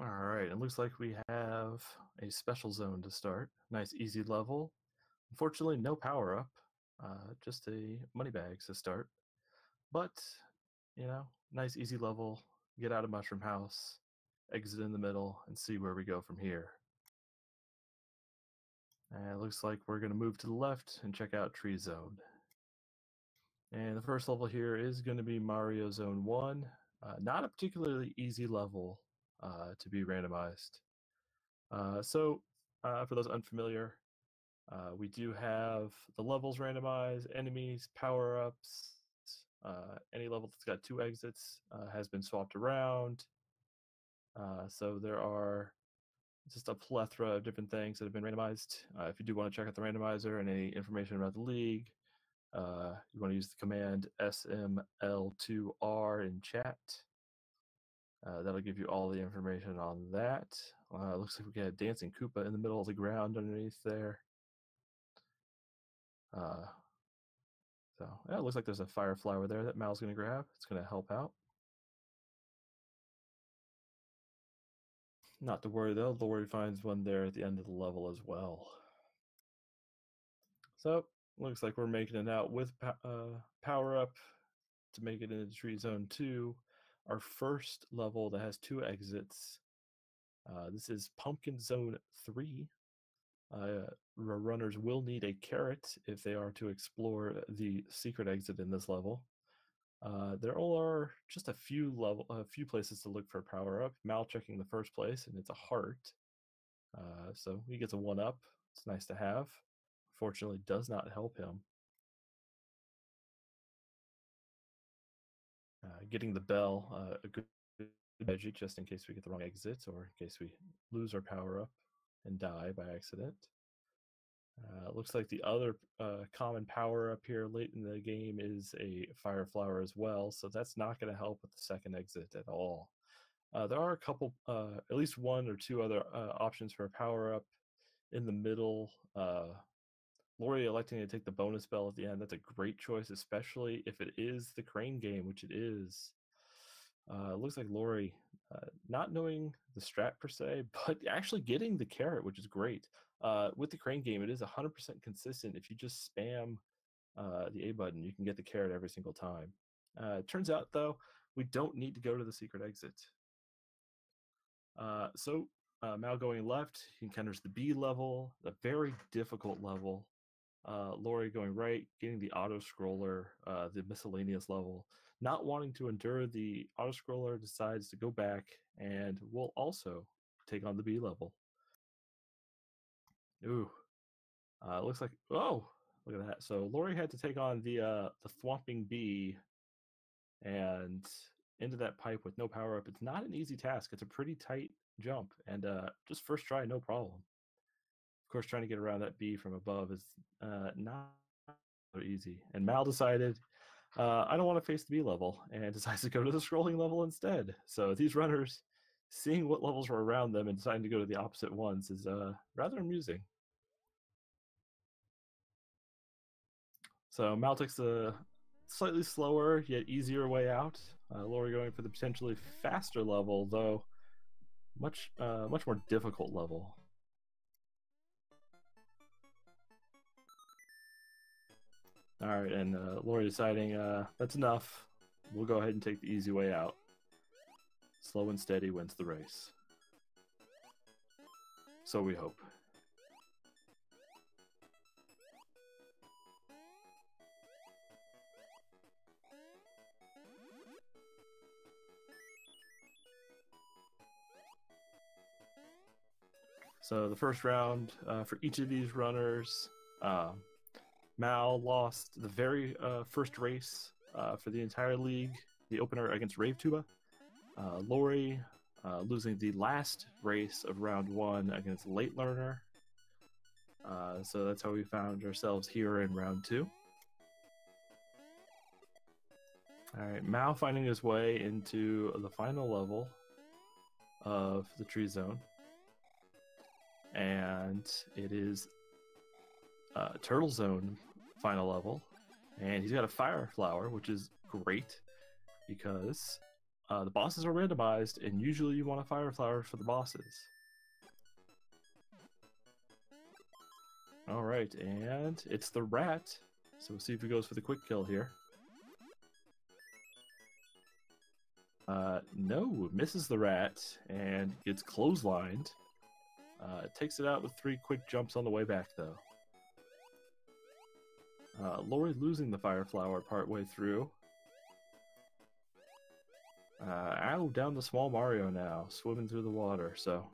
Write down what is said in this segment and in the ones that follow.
Alright, it looks like we have a special zone to start. Nice easy level. Unfortunately, no power up, just a money bags to start. But, nice easy level. Get out of Mushroom House, exit in the middle, and see where we go from here. And it looks like we're going to move to the left and check out Tree Zone. And the first level here is going to be Mario Zone 1. Not a particularly easy level to be randomized. For those unfamiliar, we do have the levels randomized, enemies, power-ups. Any level that's got 2 exits has been swapped around. So there are just a plethora of different things that have been randomized. If you do want to check out the randomizer and any information about the league, you want to use the command SML2R in chat. That'll give you all the information on that. Looks like we got a dancing Koopa in the middle of the ground underneath there. It looks like there's a fire flower there that Mal's going to grab. It's going to help out. Not to worry though, Laurie finds one there at the end of the level as well. So, looks like we're making it out with power up to make it into Tree Zone 2. Our first level that has 2 exits. This is Pumpkin Zone 3. Runners will need a carrot if they are to explore the secret exit in this level. There are just a few places to look for a power up. Mal checking the first place, and it's a heart. So he gets a 1-up. It's nice to have. Fortunately, does not help him. Getting the bell, a good strategy just in case we get the wrong exit or in case we lose our power up and die by accident. Looks like the other common power up here late in the game is a fire flower as well, so that's not going to help with the second exit at all. There are a couple, at least 1 or 2 other options for a power up in the middle. Laurie electing to take the bonus bell at the end. That's a great choice, especially if it is the crane game, which it is. Looks like Laurie not knowing the strat per se, but actually getting the carrot, which is great. With the crane game, it is 100% consistent. If you just spam the A button, you can get the carrot every single time. Turns out, though, we don't need to go to the secret exit. Mal going left, he encounters the B level, a very difficult level. Laurie going right, getting the auto-scroller, the miscellaneous level. Not wanting to endure the auto-scroller, decides to go back and will also take on the B level. Ooh. Looks like, oh, look at that. So Laurie had to take on the thwomping bee and into that pipe with no power up. It's not an easy task. It's a pretty tight jump, and just first try, no problem. Of course, trying to get around that bee from above is not so easy. And Mal decided, I don't want to face the B level, and decides to go to the scrolling level instead. So these runners, seeing what levels were around them and deciding to go to the opposite ones is rather amusing. So Mal takes a slightly slower yet easier way out. Laurie going for the potentially faster level, though much more difficult level. All right, and Laurie deciding that's enough. We'll go ahead and take the easy way out. Slow and steady wins the race. So we hope. So the first round for each of these runners, Mal lost the very first race for the entire league, the opener against Ravetuba. Laurie losing the last race of round 1 against Late Learner. So that's how we found ourselves here in round 2. All right, Mal finding his way into the final level of the Tree Zone. And it is Turtle Zone final level. And he's got a fire flower, which is great because The bosses are randomized, and usually you want a fire flower for the bosses. Alright, and it's the rat. So we'll see if he goes for the quick kill here. No, misses the rat and gets clotheslined. Takes it out with 3 quick jumps on the way back, though. Laurie losing the fire flower partway through. Ow, down to Small Mario now, swimming through the water. So,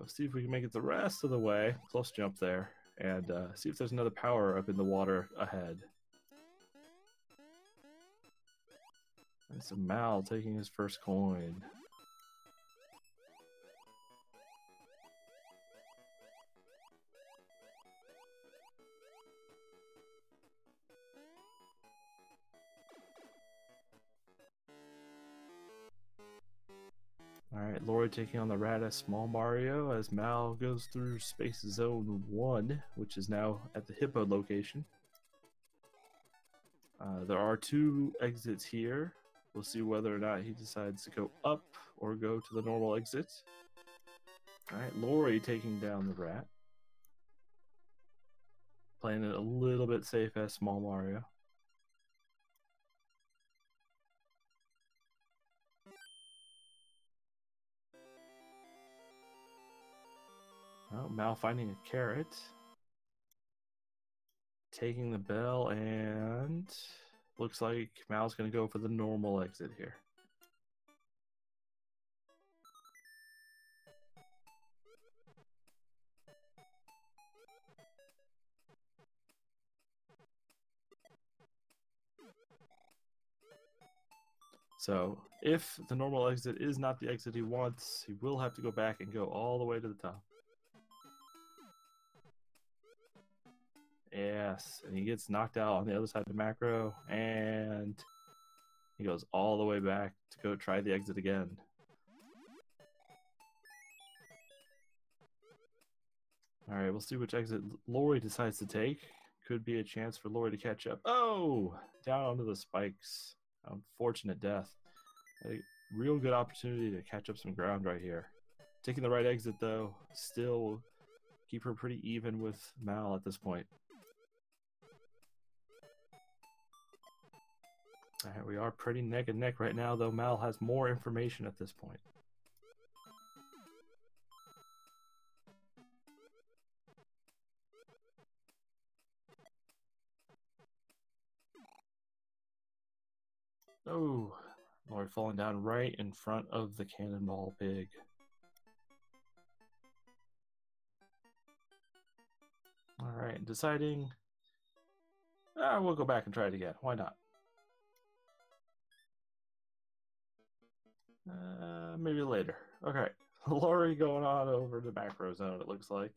see if we can make it the rest of the way. Close jump there. And see if there's another power up in the water ahead. And so Mal taking his first coin. Alright, Laurie taking on the rat as Small Mario as Mal goes through Space Zone 1, which is now at the Hippo location. There are 2 exits here. We'll see whether or not he decides to go up or go to the normal exit. Alright, Laurie taking down the rat. Playing it a little bit safe as Small Mario. Oh, Mal finding a carrot. Taking the bell, and looks like Mal's going to go for the normal exit here. So, if the normal exit is not the exit he wants, he will have to go back and go all the way to the top. Yes, and he gets knocked out on the other side of the macro, and he goes all the way back to go try the exit again. Alright, we'll see which exit Laurie decides to take. Could be a chance for Laurie to catch up. Oh! Down onto the spikes. Unfortunate death. A real good opportunity to catch up some ground right here. Taking the right exit, though, still keep her pretty even with Mal at this point. Alright, we are pretty neck and neck right now, though Mal has more information at this point. Oh, Laurie falling down right in front of the cannonball pig. Alright, deciding... we'll go back and try it again. Why not? Maybe later. Okay, Laurie going on over to macro zone, it looks like.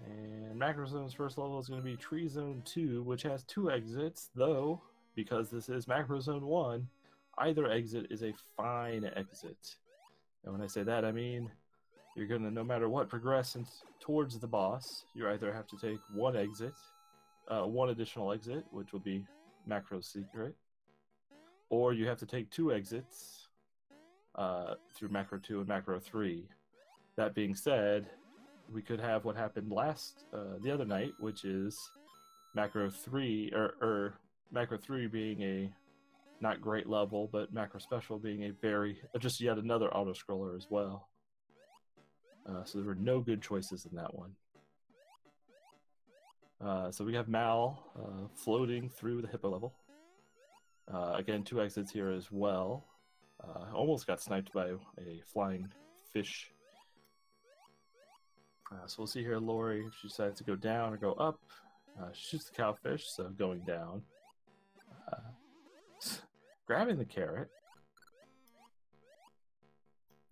And macro zone's first level is going to be Tree Zone 2, which has 2 exits, though, because this is macro zone 1, either exit is a fine exit. And when I say that, I mean you're going to, no matter what, progress towards the boss. You either have to take 1 exit, 1 additional exit, which will be macro secret, or you have to take 2 exits through macro 2 and macro 3. That being said, we could have what happened the other night, which is macro 3, or macro 3 being a not great level, but macro special being a just yet another auto scroller as well. So there were no good choices in that one. So we have Mal floating through the Hippo level. Again, 2 exits here as well. Almost got sniped by a flying fish. So we'll see here Laurie, if she decides to go down or go up. Shoots the cowfish, so going down. Grabbing the carrot.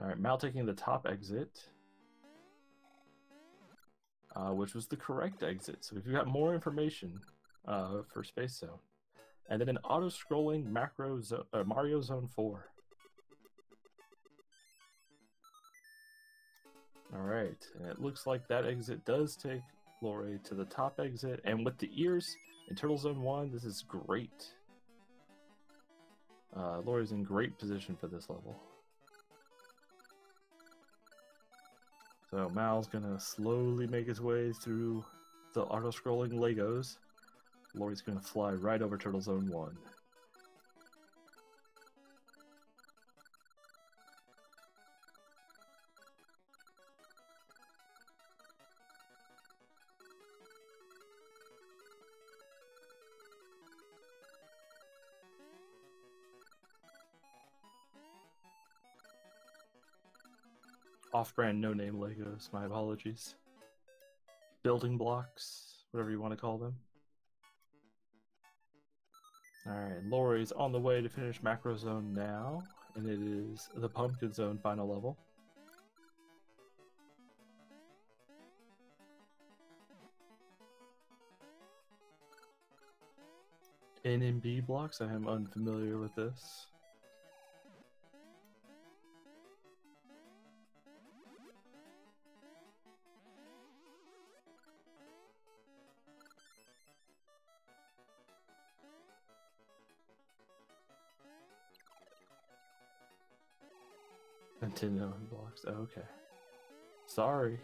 Alright, Mal taking the top exit. Which was the correct exit. So we've got more information for Space Zone. And then an auto-scrolling Mario Zone 4. Alright, and it looks like that exit does take Laurie to the top exit, and with the ears, In Turtle Zone 1, this is great. Laurie's in great position for this level. So Mal's gonna slowly make his way through the auto-scrolling Legos. Laurie's gonna fly right over Turtle Zone 1. Off-brand, no-name Legos, my apologies. Building blocks, whatever you want to call them. Alright, Laurie's on the way to finish Macro Zone now, and it is the Pumpkin Zone final level. NMB blocks, I am unfamiliar with this. Nintendo blocks, okay. Sorry.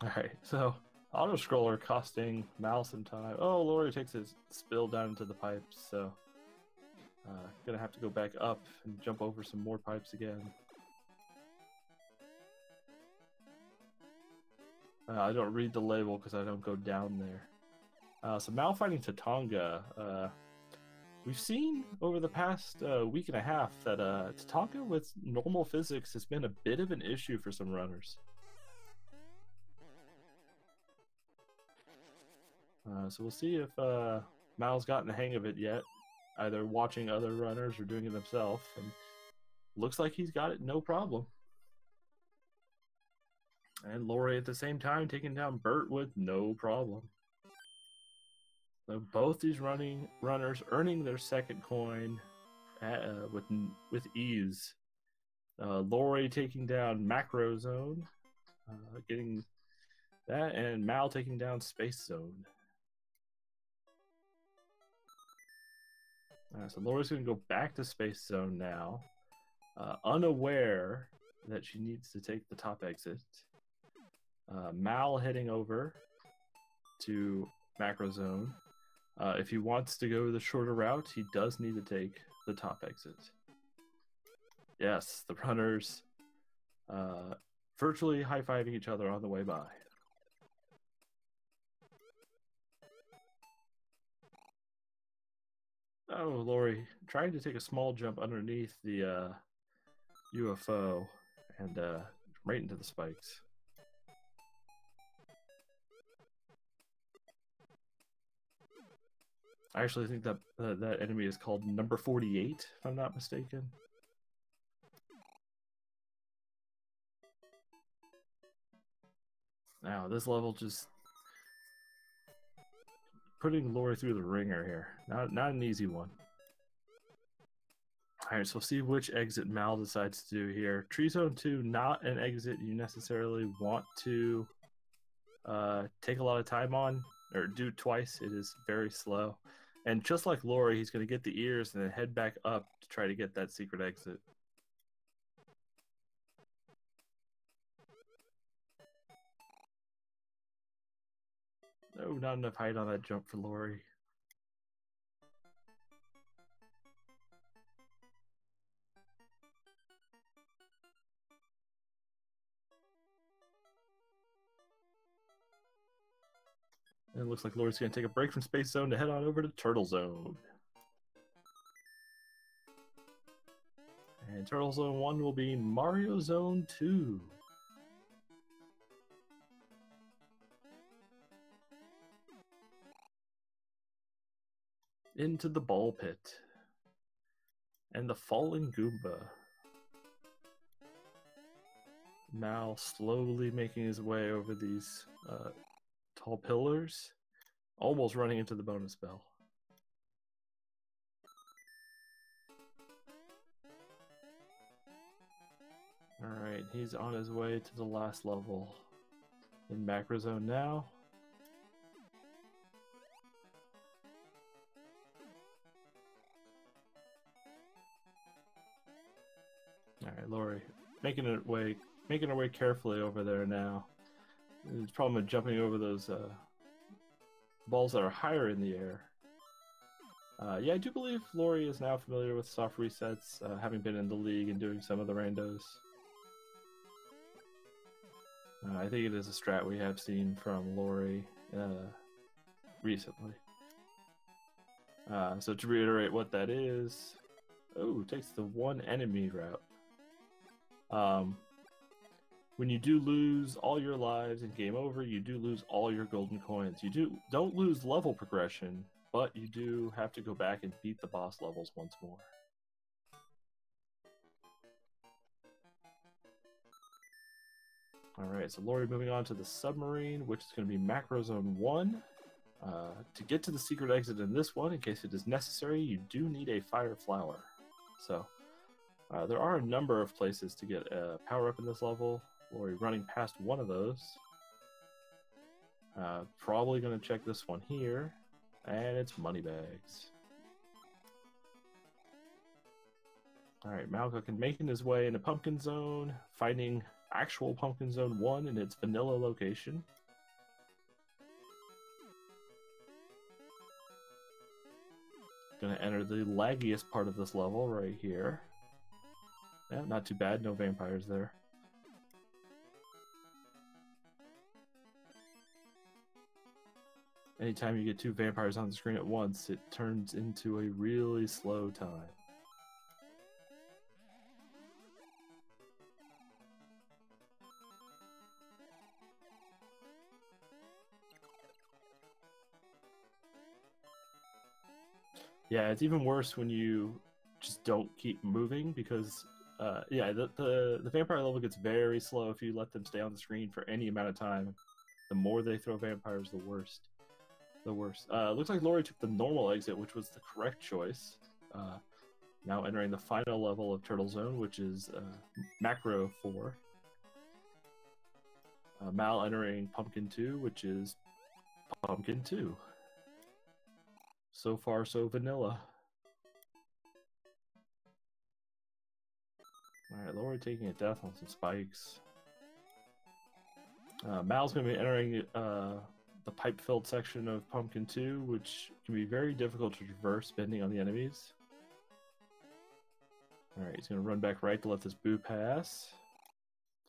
Alright, so auto-scroller costing Mal some time. Oh, Laurie takes his spill down into the pipes, so gonna have to go back up and jump over some more pipes again. I don't read the label because I don't go down there. So Mal fighting Tatonga. We've seen over the past week and a half that Tatonga with normal physics has been a bit of an issue for some runners. So we'll see if Mal's gotten the hang of it yet, either watching other runners or doing it himself, and looks like he's got it no problem. And Laurie at the same time taking down Bert with no problem. So both these runners earning their second coin with ease. Laurie taking down Macro Zone, getting that, and Mal taking down Space Zone. So Laurie's going to go back to Space Zone now, unaware that she needs to take the top exit. Mal heading over to Macro Zone. If he wants to go the shorter route, he does need to take the top exit. Yes, the runners virtually high-fiving each other on the way by. Oh, Laurie trying to take a small jump underneath the UFO and right into the spikes. I actually think that that enemy is called number 48, if I'm not mistaken. Now, this level just putting Laurie through the ringer here. Not an easy one. Alright, so we'll see which exit Mal decides to do here. Tree Zone 2, not an exit you necessarily want to take a lot of time on, or do twice. It is very slow. And just like Laurie, he's going to get the ears and then head back up to try to get that secret exit. No, not enough height on that jump for Laurie. And it looks like Laurie's going to take a break from Space Zone to head on over to Turtle Zone. And Turtle Zone 1 will be Mario Zone 2. Into the ball pit. And the falling Goomba. Mal slowly making his way over these tall pillars, almost running into the bonus bell. Alright, he's on his way to the last level. in macro zone now. All right, Laurie, making her way carefully over there now. There's a problem with jumping over those balls that are higher in the air. Yeah, I do believe Laurie is now familiar with soft resets, having been in the league and doing some of the randos. I think it is a strat we have seen from Laurie recently. So to reiterate what that is, takes the one enemy route. When you do lose all your lives in game over, you do lose all your golden coins. You don't lose level progression, but you do have to go back and beat the boss levels once more. Alright, so Laurie moving on to the submarine, which is going to be Macro Zone 1. To get to the secret exit in this one, in case it is necessary, you do need a fire flower. So, there are a number of places to get a power-up in this level. Laurie running past one of those. Probably going to check this one here, and it's Moneybags. Alright, Malkuckn making his way into Pumpkin Zone, finding actual Pumpkin Zone 1 in its vanilla location. Gonna enter the laggiest part of this level right here. Yeah, not too bad, no vampires there. Anytime you get two vampires on the screen at once, it turns into a really slow time. Yeah, it's even worse when you just don't keep moving because, the vampire level gets very slow if you let them stay on the screen for any amount of time. The more they throw vampires, the worst. Looks like Laurie took the normal exit, which was the correct choice. Now entering the final level of Turtle Zone, which is Macro 4. Mal entering Pumpkin 2, which is Pumpkin 2. So far, so vanilla. Alright, Laurie taking a death on some spikes. Mal's going to be entering the pipe-filled section of Pumpkin 2, which can be very difficult to traverse depending on the enemies. Alright, he's going to run back right to let this boo pass.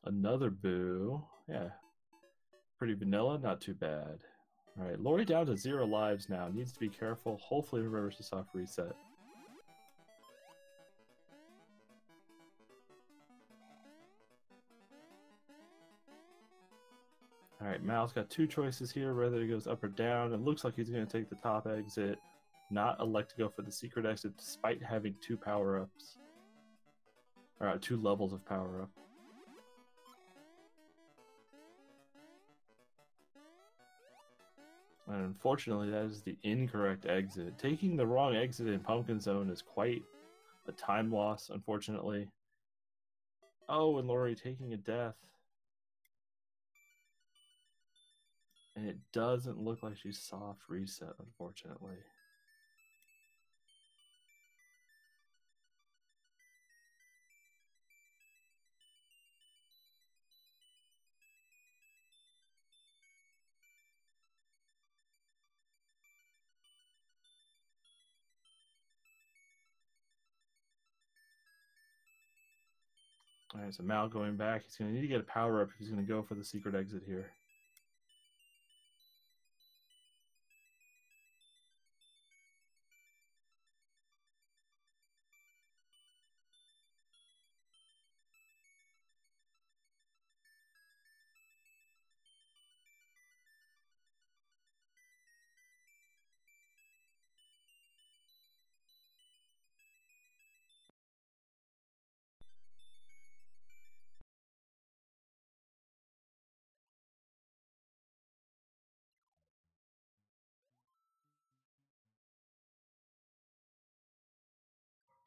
Another boo. Yeah. Pretty vanilla, not too bad. Alright, Laurie down to 0 lives now. Needs to be careful. Hopefully remembers to soft reset. Alright, Mal's got two choices here, whether he goes up or down. It looks like he's going to take the top exit, not elect to go for the secret exit despite having two power-ups. Or 2 levels of power-up. And unfortunately, that is the incorrect exit. Taking the wrong exit in Pumpkin Zone is quite a time loss, unfortunately. Oh, and Laurie taking a death. And it doesn't look like she's soft reset, unfortunately. Alright, so Mal going back. He's going to need to get a power-up if he's going to go for the secret exit here.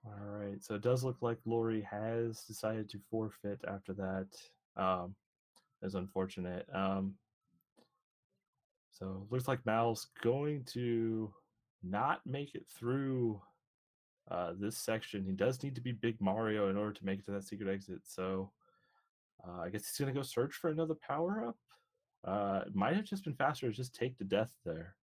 Alright, so it does look like Laurie has decided to forfeit after that. That's unfortunate. So looks like Mal's going to not make it through this section. He does need to be Big Mario in order to make it to that secret exit. So I guess he's going to go search for another power-up. It might have just been faster to just take the death there.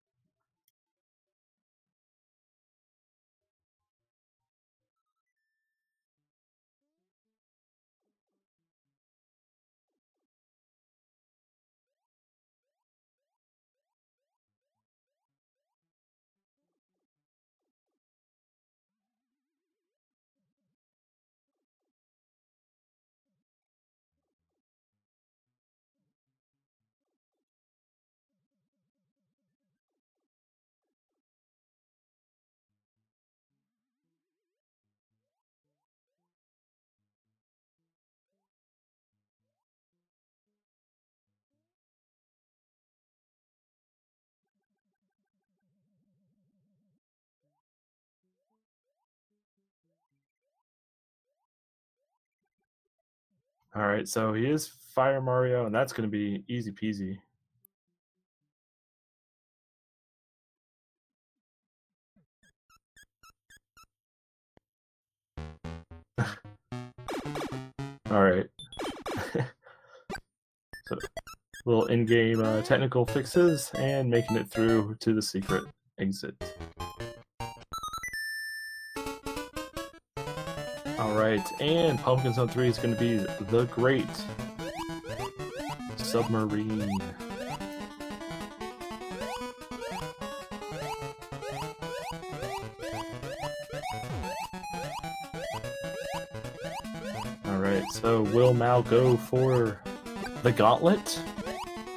All right, so he is Fire Mario, and that's going to be easy peasy. All right. So little in-game technical fixes and making it through to the secret exit. All right, and Pumpkin Zone 3 is going to be the Great Submarine. All right, so will Mal go for the gauntlet?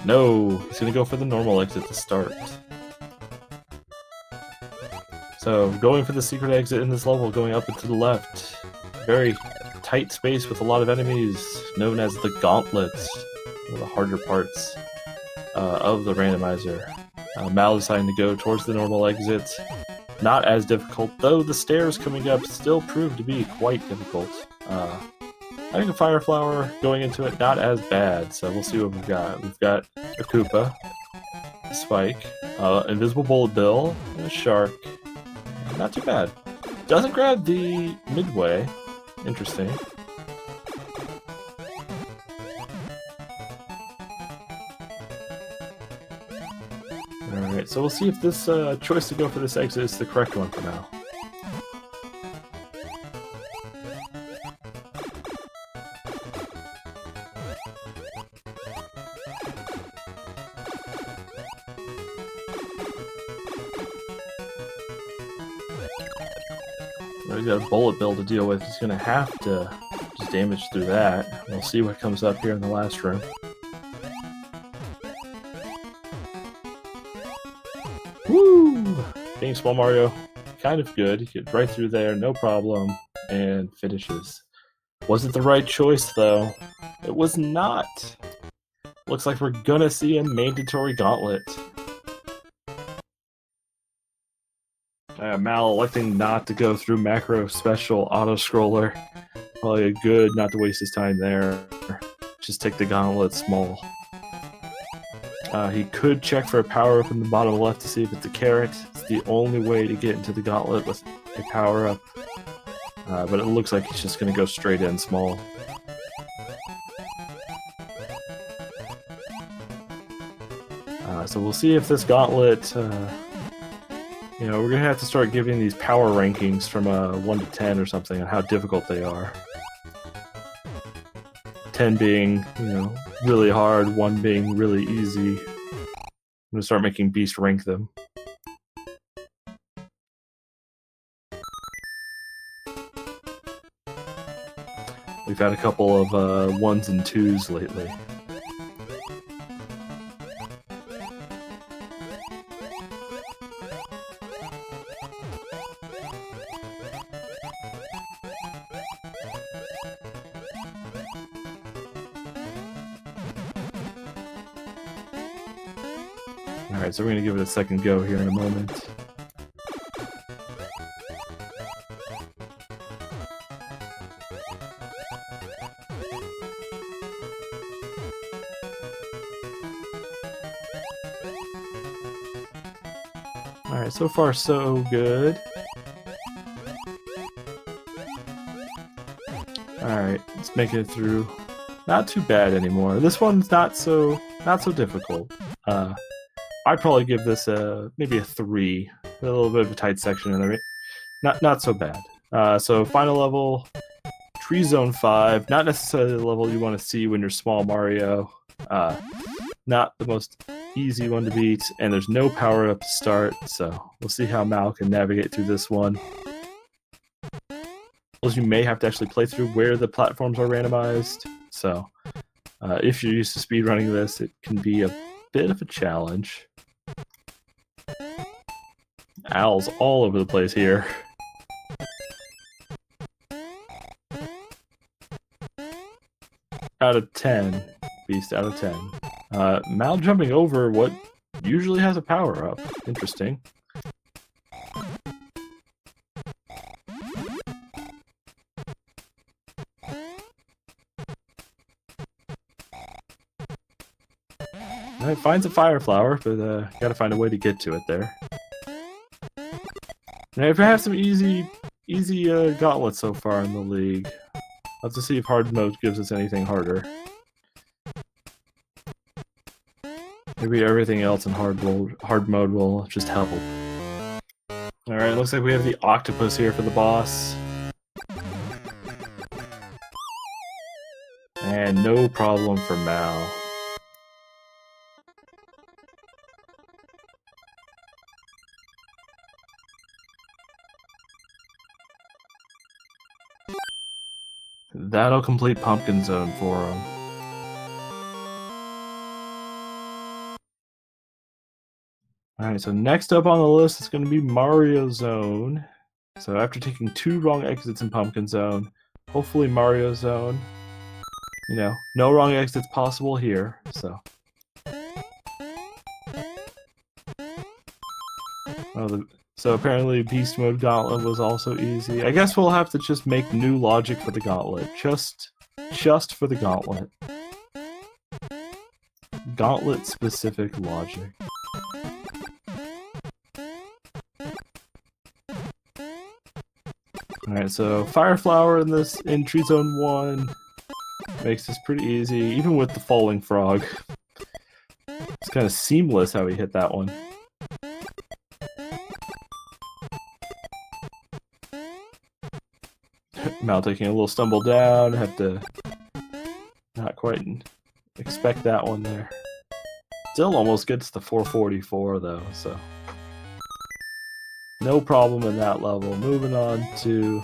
No, he's going to go for the normal exit to start. So going for the secret exit in this level, going up and to the left. Very tight space with a lot of enemies, known as the gauntlets, one of the harder parts of the randomizer. Mal deciding to go towards the normal exit. Not as difficult, though the stairs coming up still prove to be quite difficult. I think a Fire Flower going into it, not as bad, so we'll see what we've got. We've got a Koopa, a Spike, Invisible Bullet Bill, and a Shark. Not too bad. Doesn't grab the midway. Interesting. Alright, so we'll see if this choice to go for this exit is the correct one for now. He's got a bullet bill to deal with. He's going to have to just damage through that. We'll see what comes up here in the last room. Woo! Being Small Mario, kind of good. He gets right through there, no problem, and finishes. Was it the right choice, though? It was not. Looks like we're gonna see a mandatory gauntlet. Mal electing not to go through macro special auto scroller. Probably a good not to waste his time there. Just take the gauntlet small. He could check for a power up in the bottom left to see if it's a carrot. It's the only way to get into the gauntlet with a power up. But it looks like he's just going to go straight in small. So we'll see if this gauntlet... you know, we're going to have to start giving these power rankings from 1 to 10 or something on how difficult they are. 10 being, you know, really hard, 1 being really easy. I'm going to start making Beast rank them. We've had a couple of 1s and 2s lately. Alright, so we're going to give it a second go here in a moment. Alright, so far so good. Alright, let's make it through. Not too bad anymore. This one's not so difficult. I'd probably give this maybe a 3. A little bit of a tight section in there. Not so bad. So final level, Tree Zone 5. Not necessarily the level you want to see when you're small Mario. Not the most easy one to beat, and there's no power up to start. So we'll see how Mal can navigate through this one. You may have to actually play through where the platforms are randomized. So if you're used to speedrunning this, it can be a bit of a challenge. Owls all over the place here. Out of 10. Beast out of 10. Mal jumping over what usually has a power-up. Interesting. It finds a fire flower, but gotta find a way to get to it there. Now, if I have some easy gauntlets so far in the league, I'll have to see if hard mode gives us anything harder. Maybe everything else in hard mode will just help. Alright, looks like we have the octopus here for the boss. And no problem for Mal. That'll complete Pumpkin Zone for him. Alright, so next up on the list is going to be Mario Zone. So after taking 2 wrong exits in Pumpkin Zone, hopefully Mario Zone. You know, no wrong exits possible here, so. So apparently Beast Mode Gauntlet was also easy. I guess we'll have to just make new logic for the Gauntlet. Just for the Gauntlet. Gauntlet-specific logic. Alright, so Fire Flower in Tree Zone 1 makes this pretty easy, even with the Falling Frog. It's kind of seamless how he hit that one. Mal taking a little stumble down, have to not quite expect that one there. Still almost gets to 444 though, so no problem in that level. Moving on to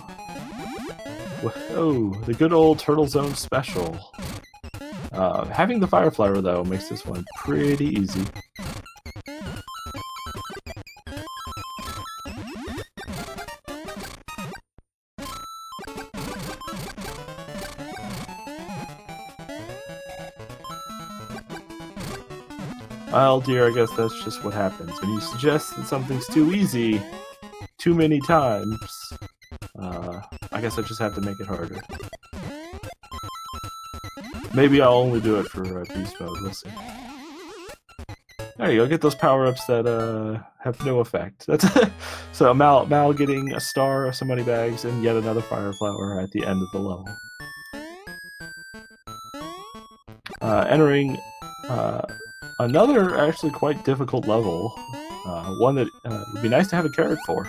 the good old Turtle Zone Special. Having the Fire Flower though makes this one pretty easy. Well, dear, I guess that's just what happens. When you suggest that something's too easy too many times, I guess I just have to make it harder. Maybe I'll only do it for Beast Mode, we'll see. There you go, get those power-ups that have no effect. That's so Mal getting a star, some money bags, and yet another Fire Flower at the end of the level. Entering another actually quite difficult level, one that would be nice to have a carrot for.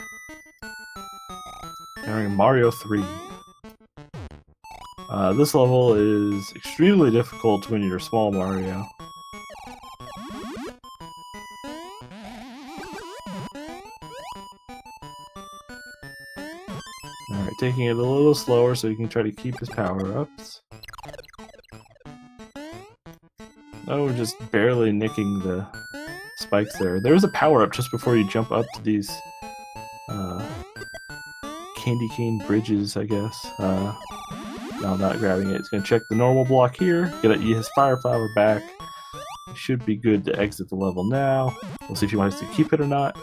Entering Mario 3. This level is extremely difficult when you're small Mario. Alright, taking it a little slower so you can try to keep his power-ups. Oh, we're just barely nicking the spikes there. There's a power-up just before you jump up to these candy cane bridges, I guess. No, I'm not grabbing it. It's going to check the normal block here, get his Fire Flower back. It should be good to exit the level now. We'll see if he wants to keep it or not.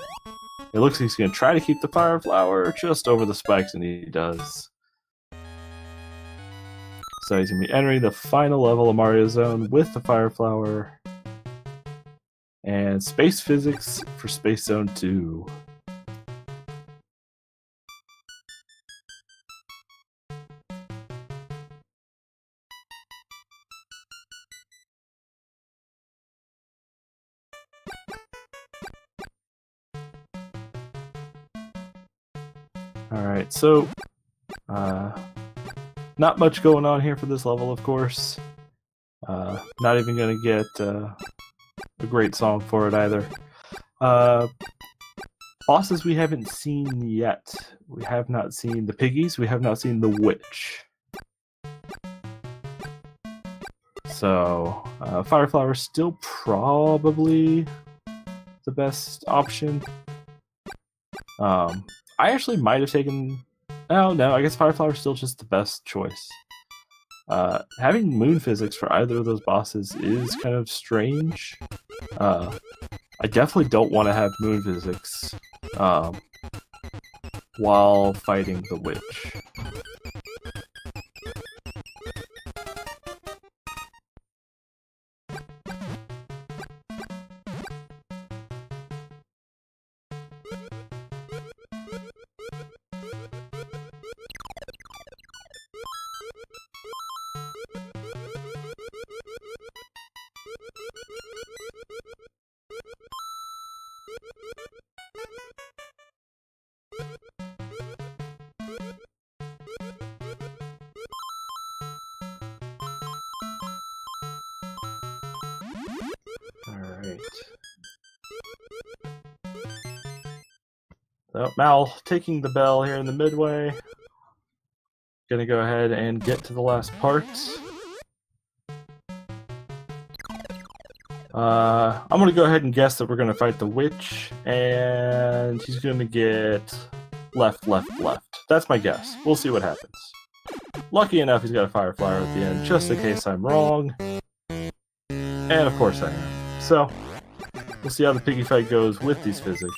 It looks like he's going to try to keep the Fire Flower just over the spikes, and he does. So he's going to be entering the final level of Mario Zone with the Fire Flower. And Space Physics for Space Zone 2. Alright, so not much going on here for this level, of course. Not even gonna get a great song for it either. Bosses we haven't seen yet. We have not seen the piggies, we have not seen the witch. So, Fire Flower is still probably the best option. I actually might have taken... Oh, no, I guess Fire Flower is still just the best choice. Having moon physics for either of those bosses is kind of strange. I definitely don't want to have moon physics while fighting the witch. Alright. So, Mal taking the bell here in the midway. Gonna go ahead and get to the last part. I'm gonna go ahead and guess that we're gonna fight the witch, and he's gonna get left, left, left. That's my guess. We'll see what happens. Lucky enough, he's got a Fire Flower at the end, just in case I'm wrong. And of course I am. So, we'll see how the piggy fight goes with these physics.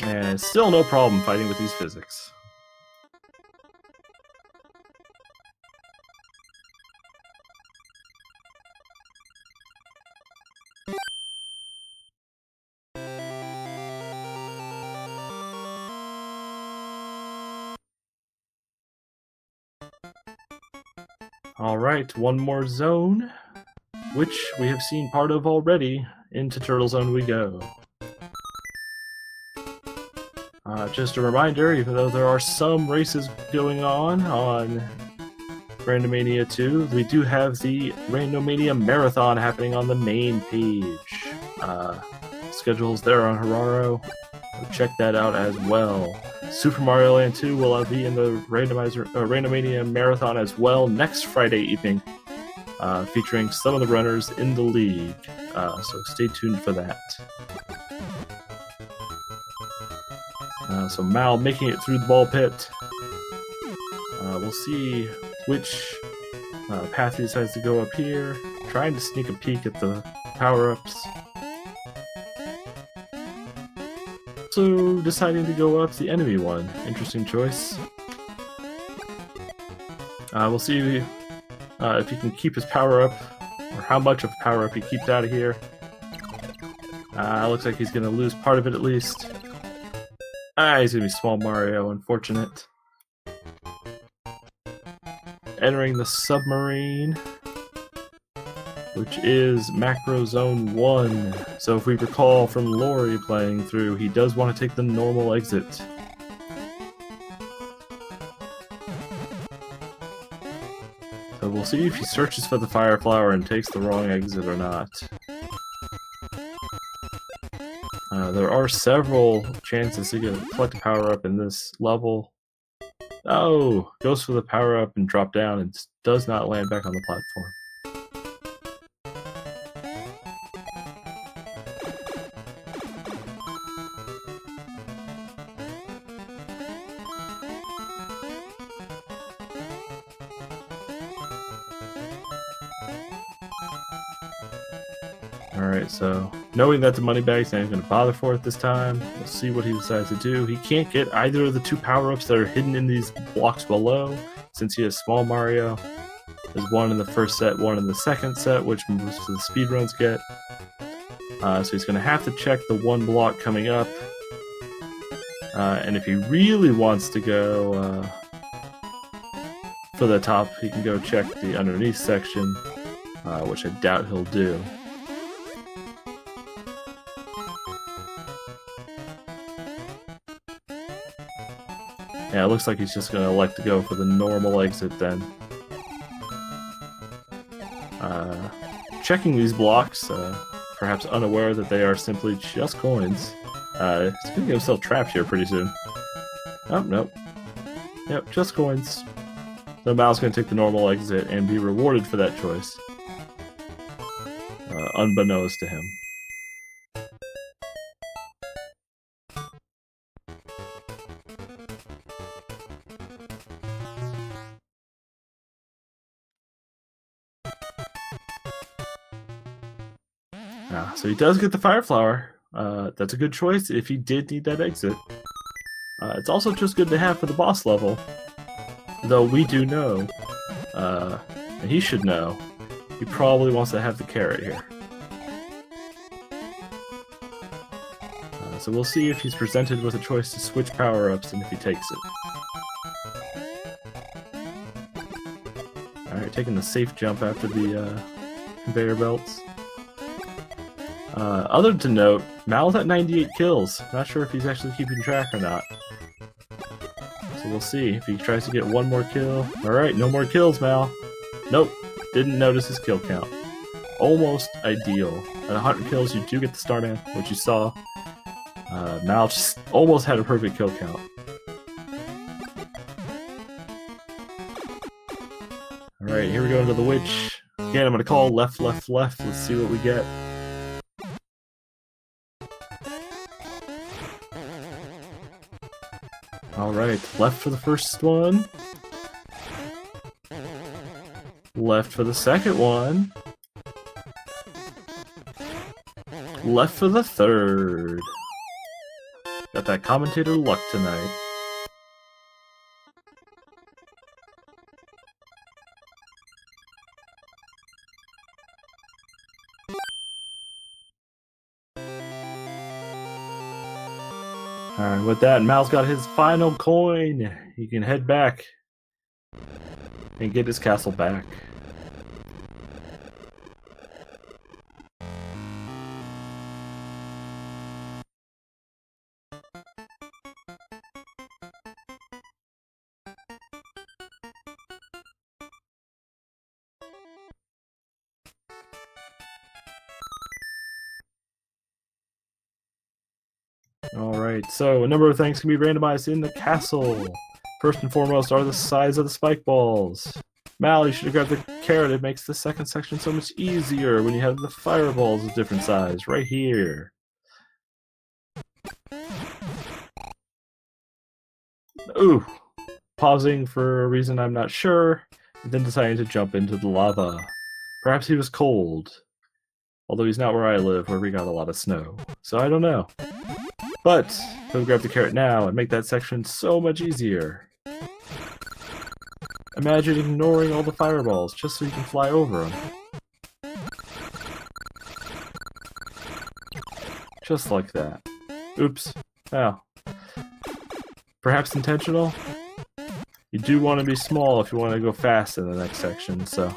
And still no problem fighting with these physics. Alright, one more zone, which we have seen part of already. Into Turtle Zone we go. Just a reminder, even though there are some races going on Randomania 2, we do have the Randomania Marathon happening on the main page. Schedules there on Hararo. Check that out as well. Super Mario Land 2 will be in the Randomania Marathon as well next Friday evening, featuring some of the runners in the league. So stay tuned for that. So Mal making it through the ball pit. We'll see which path he decides to go up here. Trying to sneak a peek at the power-ups. Also deciding to go up the enemy one. Interesting choice. We'll see if he can keep his power-up, or how much of power-up he keeps out of here. Looks like he's going to lose part of it at least. He's gonna be Small Mario, unfortunate. Entering the submarine, which is Macro Zone 1. So if we recall from Laurie playing through, he does want to take the normal exit. So we'll see if he searches for the Fire Flower and takes the wrong exit or not. There are several chances to collect a power-up in this level. Oh! Goes for the power-up and drop down and does not land back on the platform. Alright, so knowing that the money bag's not even going to bother for it this time, we'll see what he decides to do. He can't get either of the two power-ups that are hidden in these blocks below, since he has Small Mario. There's one in the first set, one in the second set, which most of the speedruns get. So he's going to have to check the one block coming up. And if he really wants to go for the top, he can go check the underneath section. which I doubt he'll do. Yeah, it looks like he's just going to elect to go for the normal exit then. Checking these blocks, perhaps unaware that they are simply just coins. He's going to get himself trapped here pretty soon. Oh, nope. Yep, just coins. So Mal's going to take the normal exit and be rewarded for that choice. Unbeknownst to him. So he does get the Fire Flower. That's a good choice if he did need that exit. It's also just good to have for the boss level. Though we do know, and he should know, he probably wants to have the carrot here. So we'll see if he's presented with a choice to switch power-ups and if he takes it. Alright, taking the safe jump after the conveyor belts. Other to note, Mal's at 98 kills. Not sure if he's actually keeping track or not. So we'll see if he tries to get one more kill. Alright, no more kills, Mal. Nope, didn't notice his kill count. Almost ideal. At 100 kills, you do get the Starman, which you saw. Mal just almost had a perfect kill count. Alright, here we go into the witch. Again, I'm going to call left, left, left. Let's see what we get. Alright, left for the first one. Left for the second one. Left for the third. Got that commentator luck tonight. Alright, with that, Mal's got his final coin. He can head back and get his castle back. Alright, so a number of things can be randomized in the castle. First and foremost are the size of the spike balls. Mal, you should have grabbed the carrot. It makes the second section so much easier when you have the fireballs of different size, right here. Ooh, pausing for a reason I'm not sure, and then deciding to jump into the lava. Perhaps he was cold. Although he's not where I live, where we got a lot of snow. So I don't know. But he'll grab the carrot now and make that section so much easier. Imagine ignoring all the fireballs just so you can fly over them. Just like that. Oops. Ow. Perhaps intentional? You do want to be small if you want to go fast in the next section, so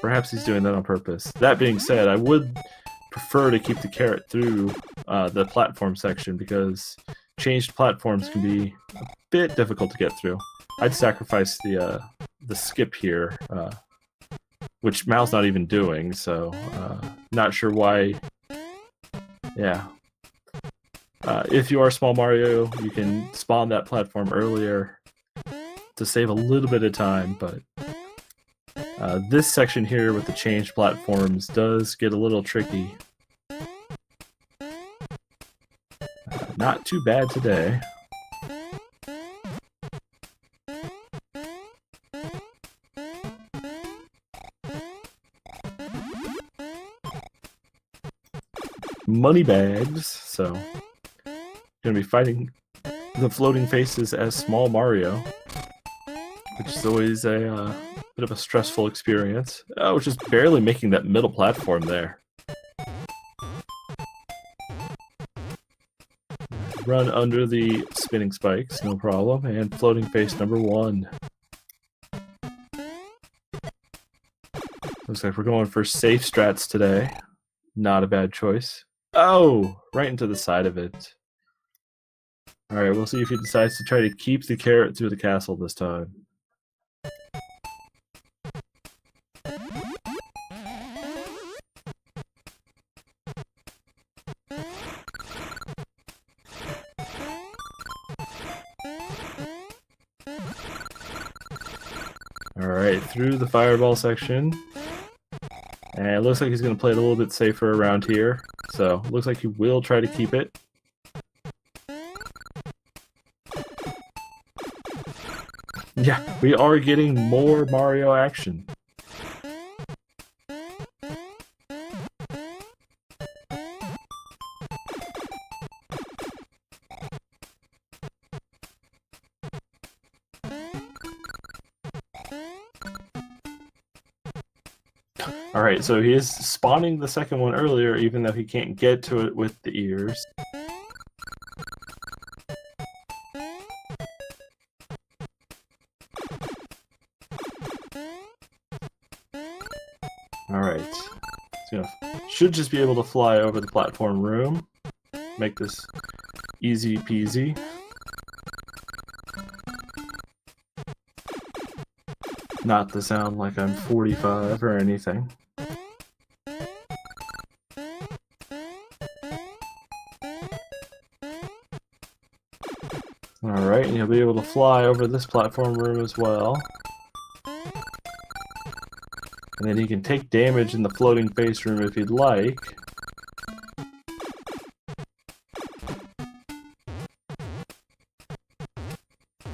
perhaps he's doing that on purpose. That being said, I would prefer to keep the carrot through the platform section because changed platforms can be a bit difficult to get through. I'd sacrifice the skip here, which Mal's not even doing, so not sure why. Yeah. If you are Small Mario, you can spawn that platform earlier to save a little bit of time, but this section here with the changed platforms does get a little tricky. Not too bad today. Money bags, so gonna be fighting the floating faces as Small Mario, which is always a bit of a stressful experience. Oh, just barely making that middle platform there. Run under the spinning spikes, no problem, and floating face number 1. Looks like we're going for safe strats today. Not a bad choice. Oh, right into the side of it. All right, we'll see if he decides to try to keep the carrot through the castle this time. All right, through the fireball section. And it looks like he's going to play it a little bit safer around here. So, looks like he will try to keep it. Yeah, we are getting more Mario action. Alright, so he is spawning the second one earlier, even though he can't get to it with the ears. Alright. Should just be able to fly over the platform room. Make this easy peasy. Not to sound like I'm 45 or anything. Alright, and you'll be able to fly over this platform room as well. And then you can take damage in the floating face room if you'd like.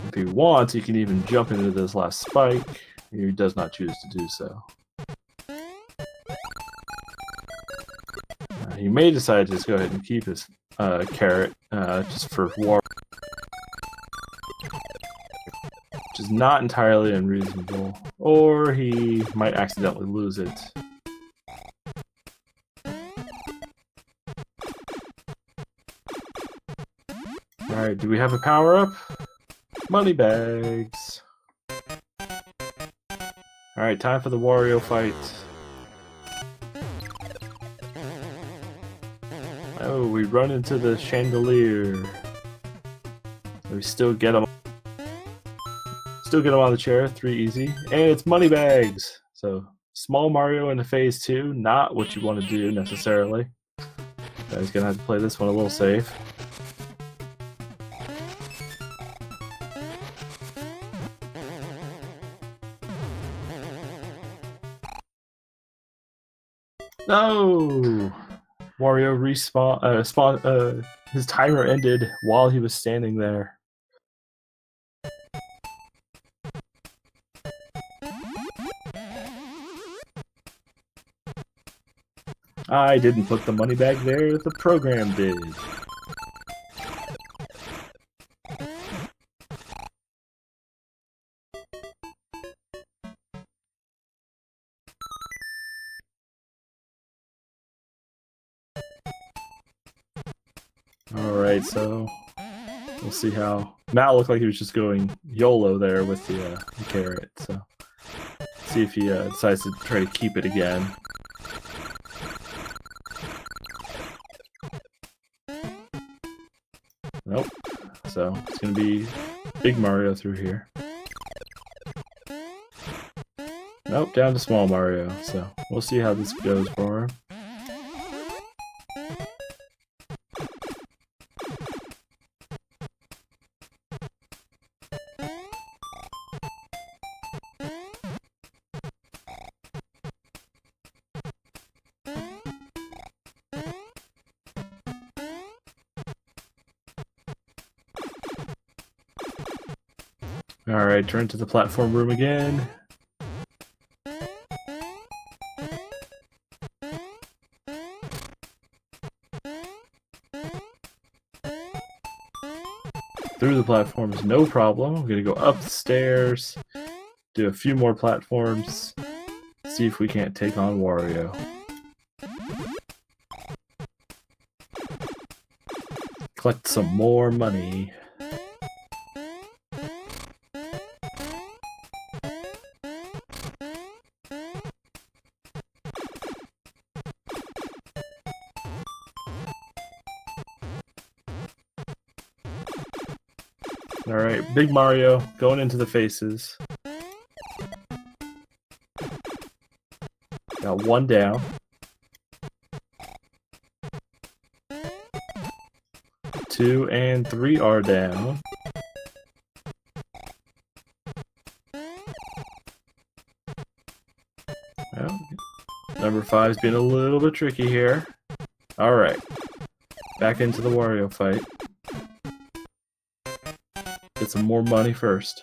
If he wants, he can even jump into this last spike. He does not choose to do so. He may decide to just go ahead and keep his carrot just for war. Which is not entirely unreasonable. Or he might accidentally lose it. Alright, do we have a power-up? Money bags. Alright, time for the Wario fight. Oh, we run into the chandelier. We still get him. Still get him on the chair, 3 easy. And it's money bags! So, small Mario into phase 2, not what you want to do necessarily. So he's gonna have to play this one a little safe. No! Wario respawn, his timer ended while he was standing there. I didn't put the money bag there, the program did. Alright, so we'll see how... Matt looked like he was just going YOLO there with the carrot, so see if he decides to try to keep it again. Nope. So it's gonna be big Mario through here. Nope, down to small Mario, so we'll see how this goes for him. Alright, turn to the platform room again. Through the platforms, no problem. I'm gonna go up the stairs, do a few more platforms, see if we can't take on Wario. Collect some more money. Alright, Big Mario going into the faces. Got one down. Two and three are down. Well, number 5's being a little bit tricky here. Alright. Back into the Wario fight. Get some more money first.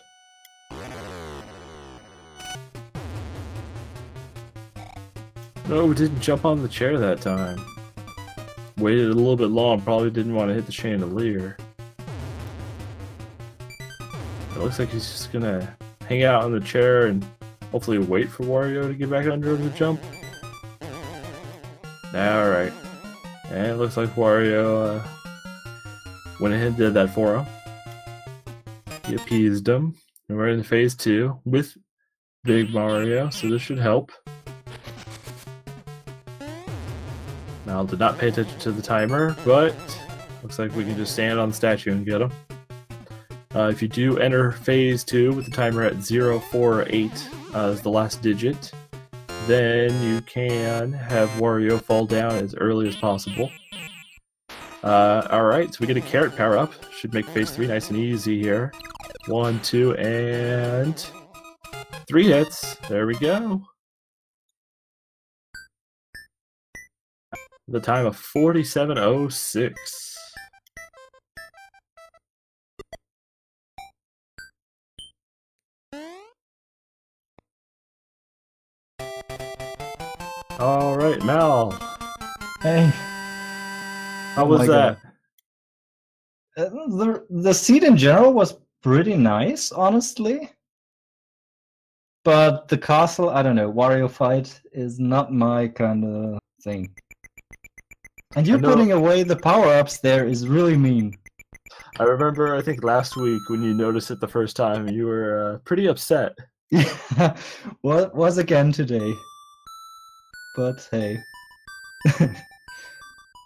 No, didn't jump on the chair that time. Waited a little bit long, probably didn't want to hit the chandelier. It looks like he's just gonna hang out on the chair and hopefully wait for Wario to get back under the jump. Alright. And it looks like Wario went ahead and did that for him. He appeased him. And we're in phase 2 with Big Mario, so this should help. Mal did not pay attention to the timer, but looks like we can just stand on the statue and get him. If you do enter phase 2 with the timer at 048 as the last digit, then you can have Wario fall down as early as possible. Alright, so we get a carrot power up. Should make phase 3 nice and easy here. 1, 2, and 3 hits. There we go. The time of 47:06. All right, Mal. Hey. How was that? The seed in general was pretty nice, honestly. But the castle, I don't know, Wario fight is not my kind of thing. And you putting away the power-ups there is really mean. I remember, I think last week when you noticed it the first time, you were pretty upset. Yeah, well, it was again today. But hey.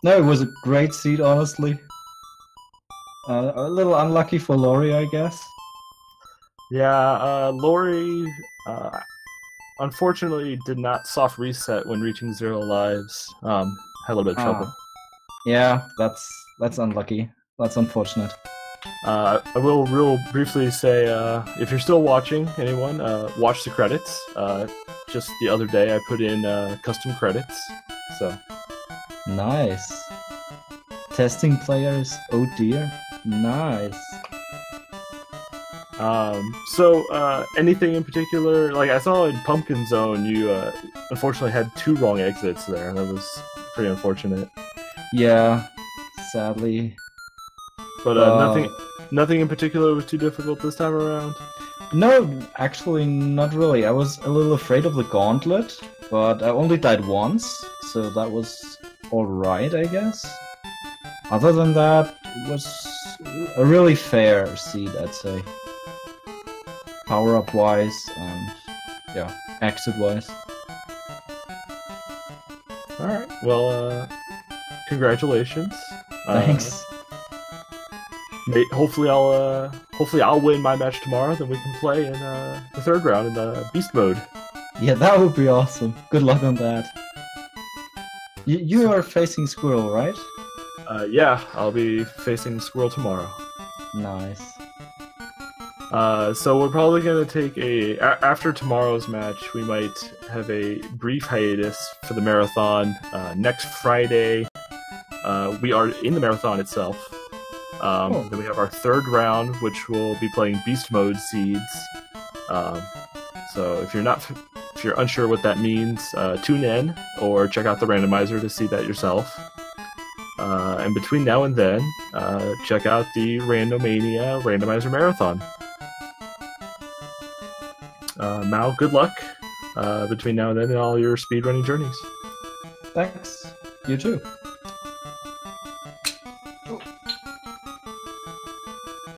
No, it was a great seed, honestly. A little unlucky for Laurie, I guess. Yeah, Laurie unfortunately did not soft reset when reaching 0 lives. Had a little bit of trouble. Yeah, that's unlucky. That's unfortunate. I will real briefly say, if you're still watching, anyone, watch the credits. Just the other day I put in custom credits, so. Nice. Testing players, oh dear. Nice. So, anything in particular? Like, I saw in Pumpkin Zone, you unfortunately had 2 wrong exits there. That was pretty unfortunate. Yeah, sadly. But nothing in particular was too difficult this time around? No, actually not really. I was a little afraid of the gauntlet, but I only died once, so that was alright, I guess. Other than that, it was a really fair seed, I'd say. Power-up wise, and yeah, exit wise. Alright, well, congratulations. Thanks. Hopefully I'll win my match tomorrow, then we can play in the 3rd round in the beast mode. Yeah, that would be awesome. Good luck on that. You are facing Squirrel, right? Yeah, I'll be facing Squirrel tomorrow. Nice. So we're probably gonna take after tomorrow's match, we might have a brief hiatus for the marathon. Next Friday, we are in the marathon itself. Then we have our 3rd round, which will be playing beast mode seeds. So if you're unsure what that means, tune in or check out the randomizer to see that yourself. And between now and then, check out the Randomania Randomizer Marathon. Mal, good luck between now and then in all your speedrunning journeys. Thanks. You too.